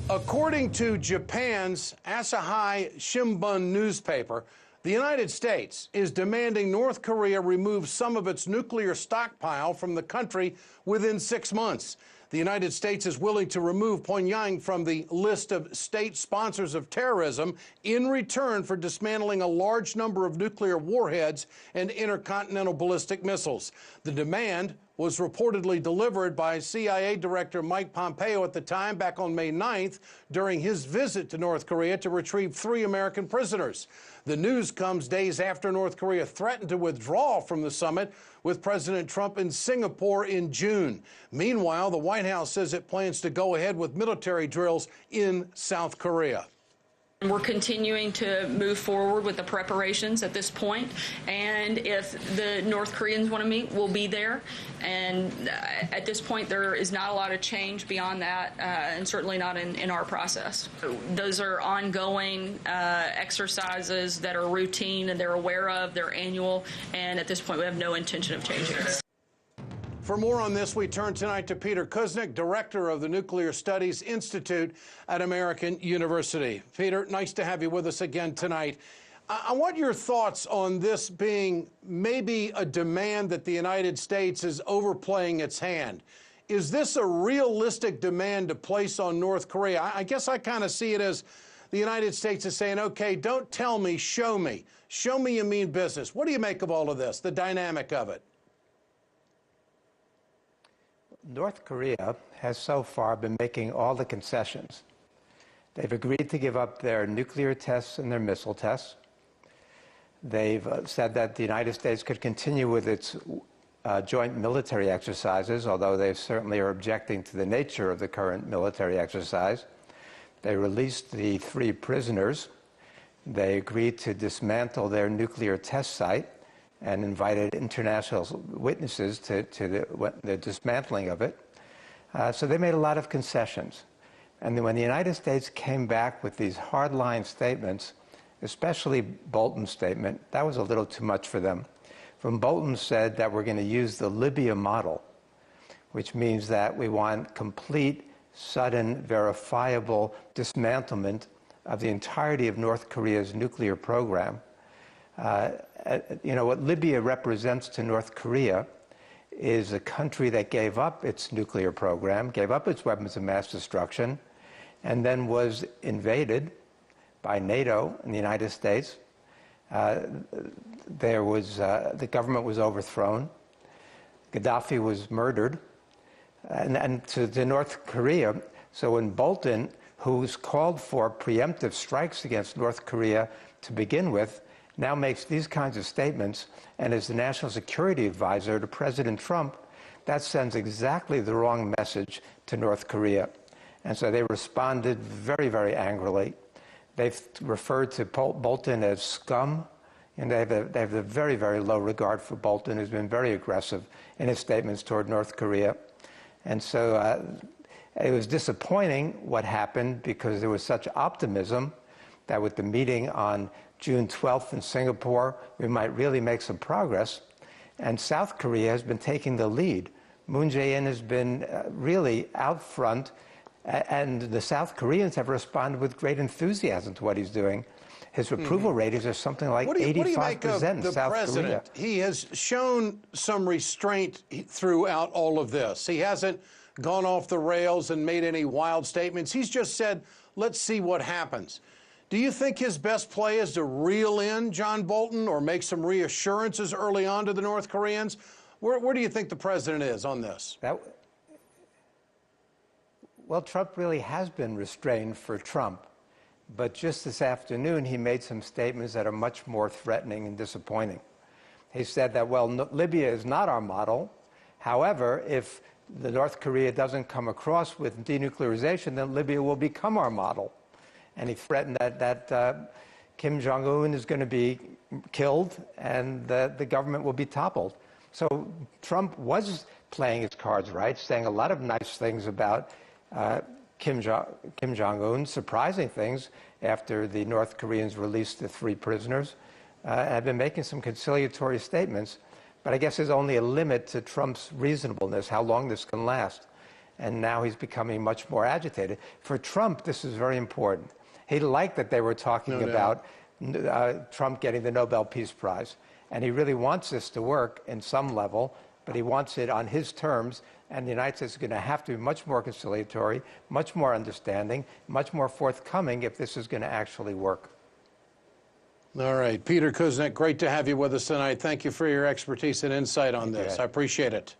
According to Japan's Asahi Shimbun newspaper, the United States is demanding North Korea remove some of its nuclear stockpile from the country within 6 months. The United States is willing to remove Pyongyang from the list of state sponsors of terrorism in return for dismantling a large number of nuclear warheads and intercontinental ballistic missiles. The demand was reportedly delivered by CIA Director Mike Pompeo at the time, back on May 9th, during his visit to North Korea to retrieve 3 American prisoners. The news comes days after North Korea threatened to withdraw from the summit with President Trump in Singapore in June. Meanwhile, the White House says it plans to go ahead with military drills in South Korea. We're continuing to move forward with the preparations at this point, and if the North Koreans want to meet, we'll be there. And at this point, there is not a lot of change beyond that, and certainly not in our process. Those are ongoing exercises that are routine and they're aware of, they're annual, and at this point, we have no intention of changing it. For more on this, we turn tonight to Peter Kuznick, director of the Nuclear Studies Institute at American University. Peter, nice to have you with us again tonight. I want your thoughts on this being maybe a demand that the United States is overplaying its hand. Is this a realistic demand to place on North Korea? I guess I kind of see it as the United States is saying, okay, don't tell me, show me. Show me you mean business. What do you make of all of this, the dynamic of it? North Korea has so far been making all the concessions. They've agreed to give up their nuclear tests and their missile tests. They've said that the United States could continue with its joint military exercises, although they certainly are objecting to the nature of the current military exercise. They released the 3 prisoners. They agreed to dismantle their nuclear test site and invited international witnesses to the dismantling of it. So they made a lot of concessions. And then when the United States came back with these hardline statements, especially Bolton's statement, that was a little too much for them. From Bolton said that we're going to use the Libya model, which means that we want complete, sudden, verifiable dismantlement of the entirety of North Korea's nuclear program. What Libya represents to North Korea is a country that gave up its nuclear program, gave up its weapons of mass destruction, and then was invaded by NATO and the United States. The government was overthrown. Gaddafi was murdered. And to North Korea, so when Bolton, who's called for preemptive strikes against North Korea to begin with, now makes these kinds of statements and is the national security advisor to President Trump, that sends exactly the wrong message to North Korea. And so they responded very, very angrily. They've referred to Bolton as scum, and they have a very, very low regard for Bolton, who's been very aggressive in his statements toward North Korea. And so it was disappointing what happened because there was such optimism that with the meeting on June 12th in Singapore, we might really make some progress. And South Korea has been taking the lead. Moon Jae-in has been really out front, and the South Koreans have responded with great enthusiasm to what he's doing. His approval ratings are something like 85% what do you make of in the South president? Korea. He has shown some restraint throughout all of this. He hasn't gone off the rails and made any wild statements. He's just said, let's see what happens. Do you think his best play is to reel in John Bolton or make some reassurances early on to the North Koreans? Where do you think the president is on this? Well, Trump really has been restrained for Trump. But just this afternoon, he made some statements that are much more threatening and disappointing. He said that, well, Libya is not our model. However, if the North Korea doesn't come across with denuclearization, then Libya will become our model. And he threatened that Kim Jong-un is going to be killed and the government will be toppled. So Trump was playing his cards right, saying a lot of nice things about Kim Jong-un, surprising things after the North Koreans released the 3 prisoners, have been making some conciliatory statements. But I guess there's only a limit to Trump's reasonableness, how long this can last. and now he's becoming much more agitated. For Trump, this is very important. He liked that they were talking about Trump getting the Nobel Peace Prize, and he really wants this to work in some level, but he wants it on his terms, and the United States is going to have to be much more conciliatory, much more understanding, much more forthcoming if this is going to actually work. All right. Peter Kuznick, great to have you with us tonight. Thank you for your expertise and insight on this. I appreciate it.